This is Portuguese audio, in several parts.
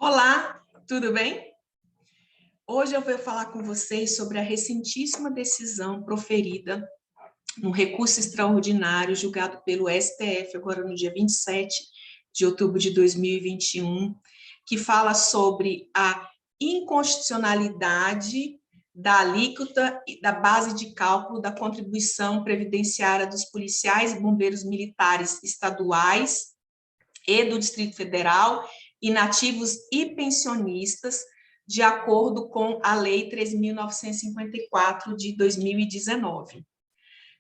Olá, tudo bem? Hoje eu vou falar com vocês sobre a recentíssima decisão proferida no recurso extraordinário julgado pelo STF, agora no dia 27 de outubro de 2021, que fala sobre a inconstitucionalidade da alíquota e da base de cálculo da contribuição previdenciária dos policiais e bombeiros militares estaduais e do Distrito Federal, inativos e pensionistas, de acordo com a Lei 3.954 de 2019.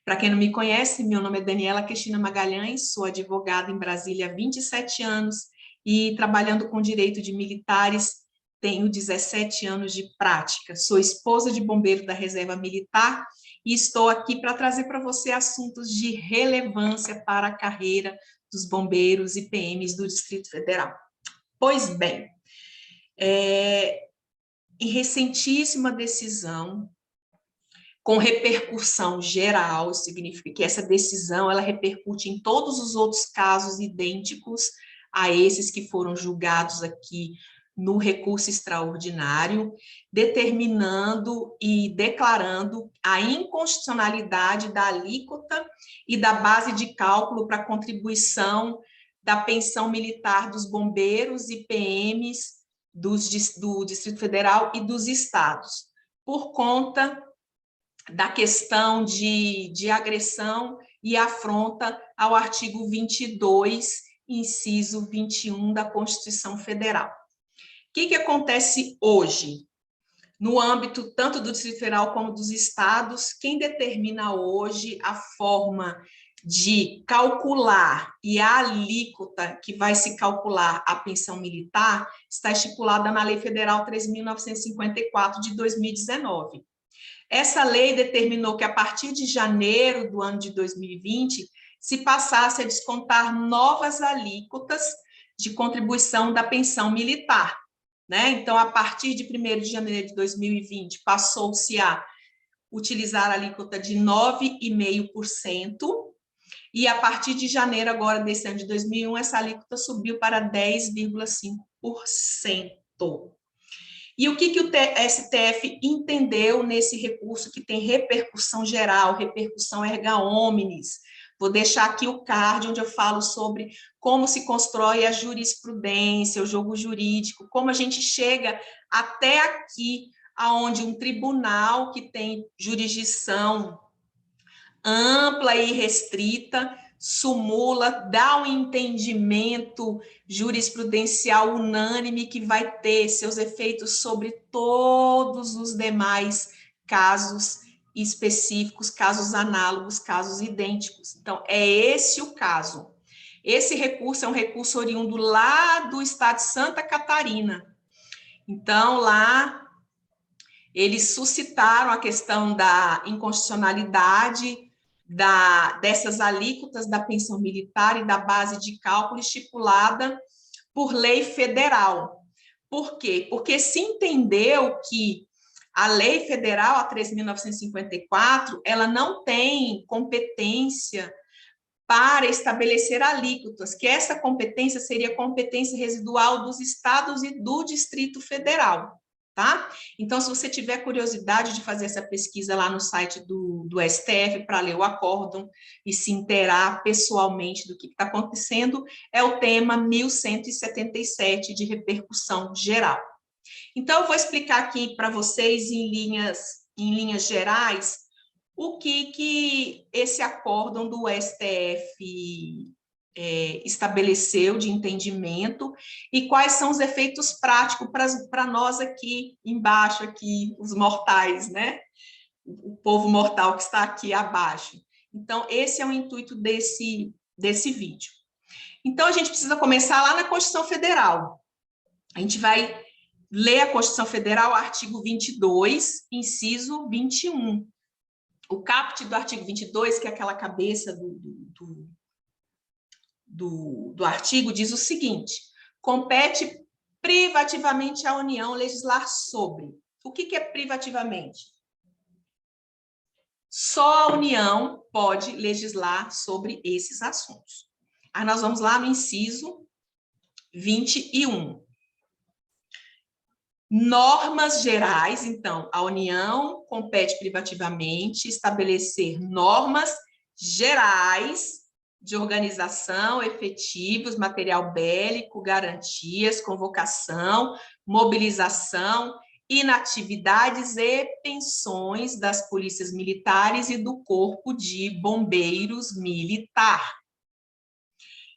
Para quem não me conhece, meu nome é Daniela Cristina Magalhães, sou advogada em Brasília há 27 anos e trabalhando com direito de militares tenho 17 anos de prática. Sou esposa de bombeiro da Reserva Militar e estou aqui para trazer para você assuntos de relevância para a carreira dos bombeiros e PMs do Distrito Federal. Pois bem, em recentíssima decisão, com repercussão geral, significa que essa decisão ela repercute em todos os outros casos idênticos a esses que foram julgados aqui no recurso extraordinário, determinando e declarando a inconstitucionalidade da alíquota e da base de cálculo para contribuição da pensão militar dos bombeiros e PMs do Distrito Federal e dos estados, por conta da questão de agressão e afronta ao artigo 22, inciso 21 da Constituição Federal. O que acontece hoje? No âmbito tanto do Distrito Federal como dos estados, quem determina hoje a forma de calcular e a alíquota que vai se calcular a pensão militar está estipulada na Lei Federal 3.954 de 2019. Essa lei determinou que, a partir de janeiro do ano de 2020, se passasse a descontar novas alíquotas de contribuição da pensão militar, né? Então, a partir de 1º de janeiro de 2020, passou-se a utilizar a alíquota de 9,5%, e a partir de janeiro agora desse ano de 2001, essa alíquota subiu para 10,5%. E o que o STF entendeu nesse recurso que tem repercussão geral, repercussão erga omnes? Vou deixar aqui o card onde eu falo sobre como se constrói a jurisprudência, o jogo jurídico, como a gente chega até aqui, aonde um tribunal que tem jurisdição ampla e restrita sumula, dá um entendimento jurisprudencial unânime que vai ter seus efeitos sobre todos os demais casos específicos, casos análogos, casos idênticos. Então, é esse o caso. Esse recurso é um recurso oriundo lá do estado de Santa Catarina. Então, lá, eles suscitaram a questão da inconstitucionalidade dessas alíquotas da pensão militar e da base de cálculo estipulada por lei federal. Por quê? Porque se entendeu que a lei federal, a 3.954, ela não tem competência para estabelecer alíquotas, que essa competência seria competência residual dos estados e do Distrito Federal. Tá? Então, se você tiver curiosidade de fazer essa pesquisa lá no site do STF para ler o acórdão e se inteirar pessoalmente do que está acontecendo, é o tema 1177 de repercussão geral. Então, eu vou explicar aqui para vocês em linhas gerais o que esse acórdão do STF estabeleceu de entendimento e quais são os efeitos práticos para nós aqui embaixo, aqui, os mortais, né? O povo mortal que está aqui abaixo. Então, esse é o intuito desse vídeo. Então, a gente precisa começar lá na Constituição Federal. A gente vai ler a Constituição Federal, artigo 22, inciso 21. O caput do artigo 22, que é aquela cabeça do artigo, diz o seguinte: compete privativamente à União legislar sobre. O que é privativamente? Só a União pode legislar sobre esses assuntos. Aí nós vamos lá no inciso 21. Normas gerais, então, a União compete privativamente estabelecer normas gerais de organização, efetivos, material bélico, garantias, convocação, mobilização, inatividades e pensões das polícias militares e do Corpo de Bombeiros Militar.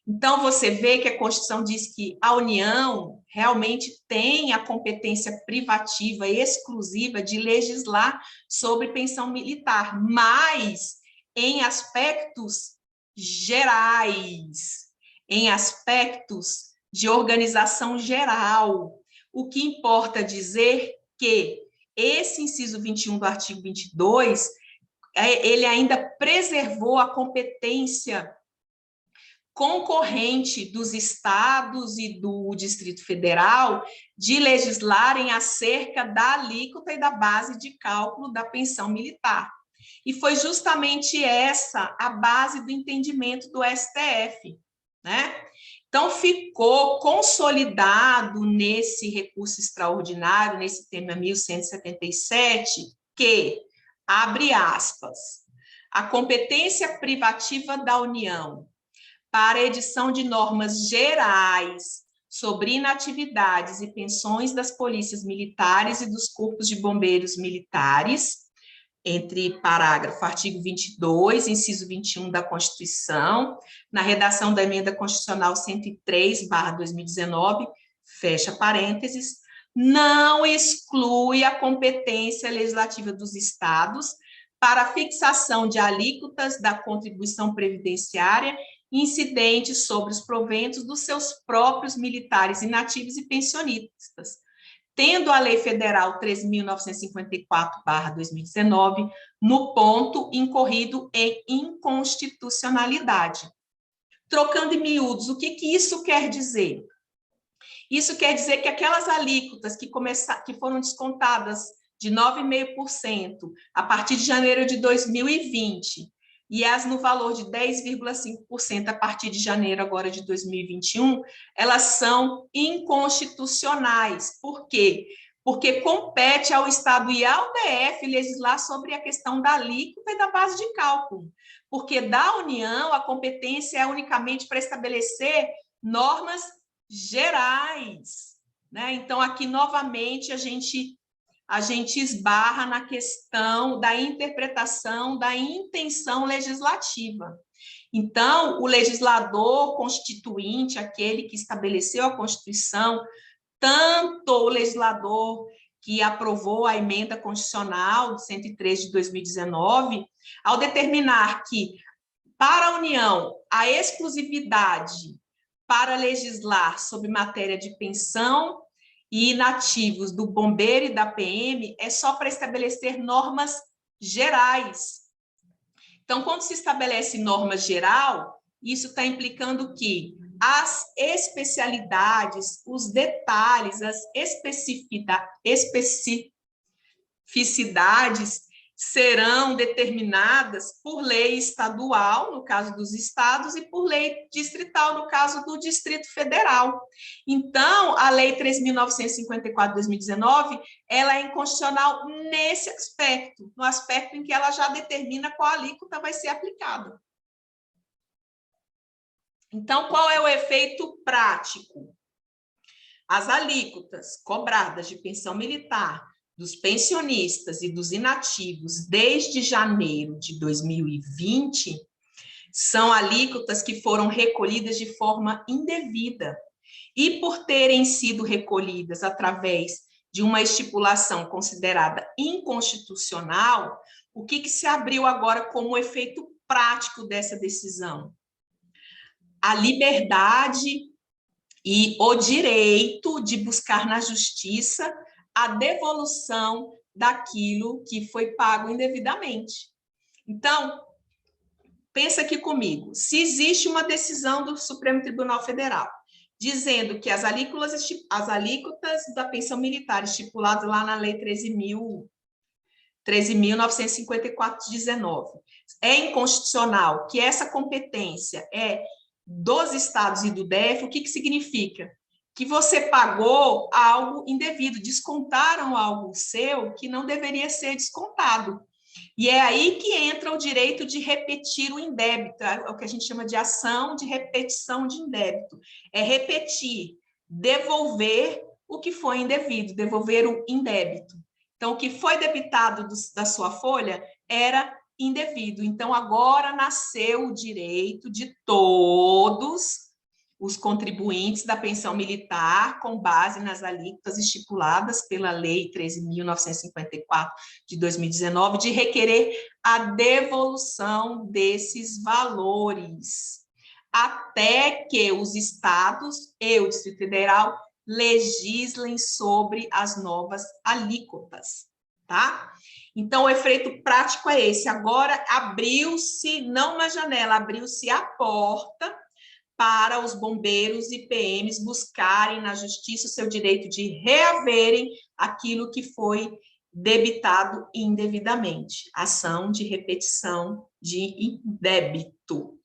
Então, você vê que a Constituição diz que a União realmente tem a competência privativa exclusiva de legislar sobre pensão militar, mas em aspectos gerais, em aspectos de organização geral. O que importa dizer que esse inciso 21 do artigo 22, ele ainda preservou a competência concorrente dos estados e do Distrito Federal de legislarem acerca da alíquota e da base de cálculo da pensão militar. E foi justamente essa a base do entendimento do STF, né? Então, ficou consolidado nesse recurso extraordinário, nesse tema 1177, que, abre aspas, a competência privativa da União para a edição de normas gerais sobre inatividades e pensões das polícias militares e dos corpos de bombeiros militares, entre parágrafo, artigo 22, inciso 21 da Constituição, na redação da emenda constitucional 103/2019, fecha parênteses, não exclui a competência legislativa dos estados para a fixação de alíquotas da contribuição previdenciária incidentes sobre os proventos dos seus próprios militares inativos e pensionistas, tendo a Lei Federal 13.954/2019 no ponto incorrido em inconstitucionalidade. Trocando em miúdos, o que isso quer dizer? Isso quer dizer que aquelas alíquotas que foram descontadas de 9,5% a partir de janeiro de 2020, e as no valor de 10,5% a partir de janeiro agora de 2021, elas são inconstitucionais. Por quê? Porque compete ao Estado e ao DF legislar sobre a questão da alíquota e da base de cálculo. Porque da União, a competência é unicamente para estabelecer normas gerais, né? Então, aqui, novamente, a gente esbarra na questão da interpretação da intenção legislativa. Então, o legislador constituinte, aquele que estabeleceu a Constituição, tanto o legislador que aprovou a emenda constitucional 103 de 2019, ao determinar que, para a União, a exclusividade para legislar sobre matéria de pensão e inativos do bombeiro e da PM é só para estabelecer normas gerais. Então, quando se estabelece norma geral, isso está implicando que as especialidades, os detalhes, as especificidades serão determinadas por lei estadual, no caso dos estados, e por lei distrital, no caso do Distrito Federal. Então, a Lei 3.954 de 2019, ela é inconstitucional nesse aspecto, no aspecto em que ela já determina qual alíquota vai ser aplicada. Então, qual é o efeito prático? As alíquotas cobradas de pensão militar dos pensionistas e dos inativos desde janeiro de 2020 são alíquotas que foram recolhidas de forma indevida e por terem sido recolhidas através de uma estipulação considerada inconstitucional, o que se abriu agora como efeito prático dessa decisão? A liberdade e o direito de buscar na justiça a devolução daquilo que foi pago indevidamente. Então, pensa aqui comigo, se existe uma decisão do Supremo Tribunal Federal dizendo que as alíquotas da pensão militar estipuladas lá na Lei 13.954 de 19 é inconstitucional, que essa competência é dos estados e do DF, o que significa? que você pagou algo indevido, descontaram algo seu que não deveria ser descontado. E é aí que entra o direito de repetir o indébito, é o que a gente chama de ação de repetição de indébito. É repetir, devolver o que foi indevido, devolver o indébito. Então, o que foi debitado da sua folha era indevido. Então, agora nasceu o direito de todos os contribuintes da pensão militar, com base nas alíquotas estipuladas pela Lei 13.954 de 2019, de requerer a devolução desses valores, até que os estados e o Distrito Federal legislem sobre as novas alíquotas, tá? Então, o efeito prático é esse. Agora, abriu-se, não uma janela, abriu-se a porta para os bombeiros e PMs buscarem na justiça o seu direito de reaverem aquilo que foi debitado indevidamente. Ação de repetição de indébito,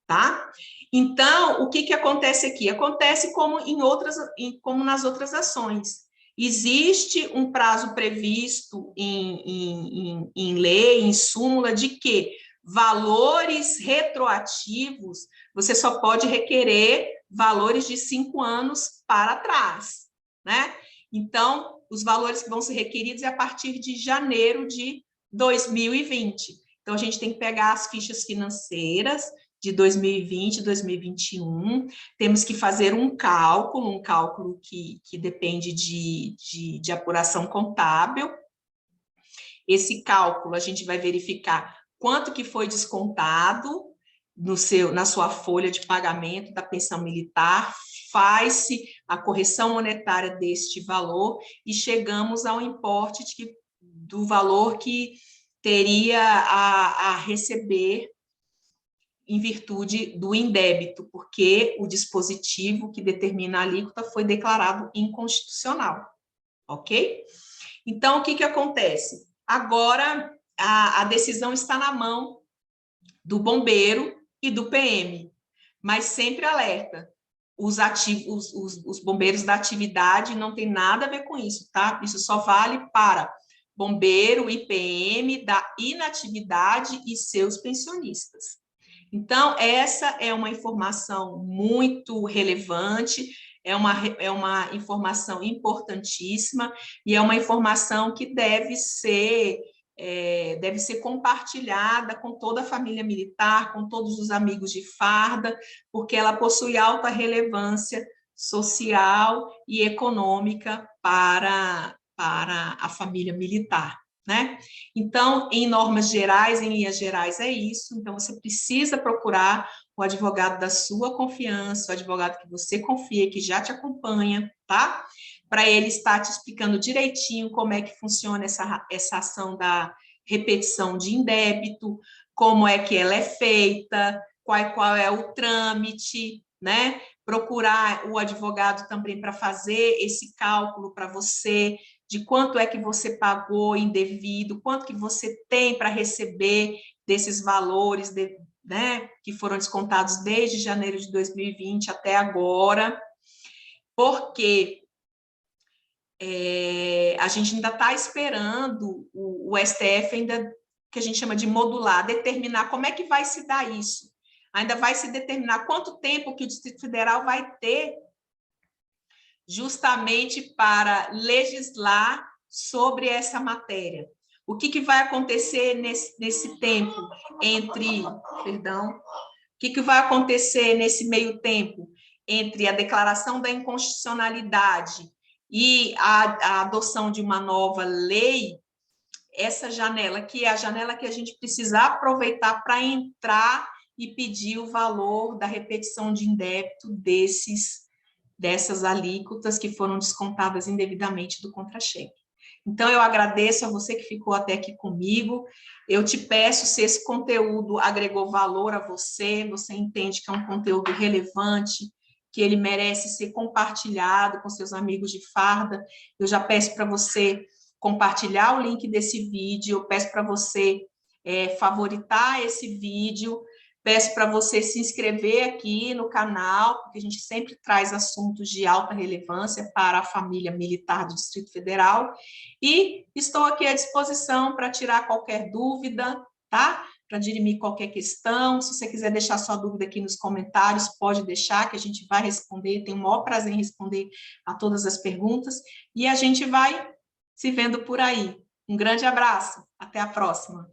tá? Então, o que acontece aqui? Acontece como nas outras ações. Existe um prazo previsto em lei, em súmula, de que valores retroativos, você só pode requerer valores de 5 anos para trás, né? Então, os valores que vão ser requeridos é a partir de janeiro de 2020. Então, a gente tem que pegar as fichas financeiras de 2020, 2021, temos que fazer um cálculo que depende de apuração contábil. Esse cálculo, a gente vai verificar quanto que foi descontado na sua folha de pagamento da pensão militar, faz-se a correção monetária deste valor e chegamos ao importe do valor que teria a receber em virtude do indébito, porque o dispositivo que determina a alíquota foi declarado inconstitucional, ok? Então, o que acontece? Agora, a decisão está na mão do bombeiro e do PM, mas sempre alerta, os bombeiros da atividade não tem nada a ver com isso, tá? Isso só vale para bombeiro e PM da inatividade e seus pensionistas. Então, essa é uma informação muito relevante, é uma informação importantíssima e é uma informação que deve ser compartilhada com toda a família militar, com todos os amigos de farda, porque ela possui alta relevância social e econômica para a família militar, né? Então, em normas gerais, em linhas gerais, é isso. Então, você precisa procurar o advogado da sua confiança, o advogado que você confia, que já te acompanha, tá? Para ele estar te explicando direitinho como é que funciona essa ação da repetição de indébito, como é que ela é feita, qual é o trâmite, né? Procurar o advogado também para fazer esse cálculo para você, de quanto é que você pagou indevido, quanto que você tem para receber desses valores, né, que foram descontados desde janeiro de 2020 até agora, porque a gente ainda está esperando o STF, ainda que a gente chama de modular, determinar como é que vai se dar isso. Ainda vai se determinar quanto tempo que o Distrito Federal vai ter justamente para legislar sobre essa matéria. O que vai acontecer nesse tempo o que vai acontecer nesse meio tempo entre a declaração da inconstitucionalidade e a adoção de uma nova lei? Essa janela, que é a janela que a gente precisa aproveitar para entrar e pedir o valor da repetição de indébito dessas alíquotas que foram descontadas indevidamente do contra-cheque. Então, eu agradeço a você que ficou até aqui comigo. Eu te peço, se esse conteúdo agregou valor a você, você entende que é um conteúdo relevante, que ele merece ser compartilhado com seus amigos de farda, eu já peço para você compartilhar o link desse vídeo, eu peço para você favoritar esse vídeo, Peço para você se inscrever aqui no canal, porque a gente sempre traz assuntos de alta relevância para a família militar do Distrito Federal. E estou aqui à disposição para tirar qualquer dúvida, tá? Para dirimir qualquer questão. Se você quiser deixar sua dúvida aqui nos comentários, pode deixar, que a gente vai responder. Tenho o maior prazer em responder a todas as perguntas. E a gente vai se vendo por aí. Um grande abraço. Até a próxima.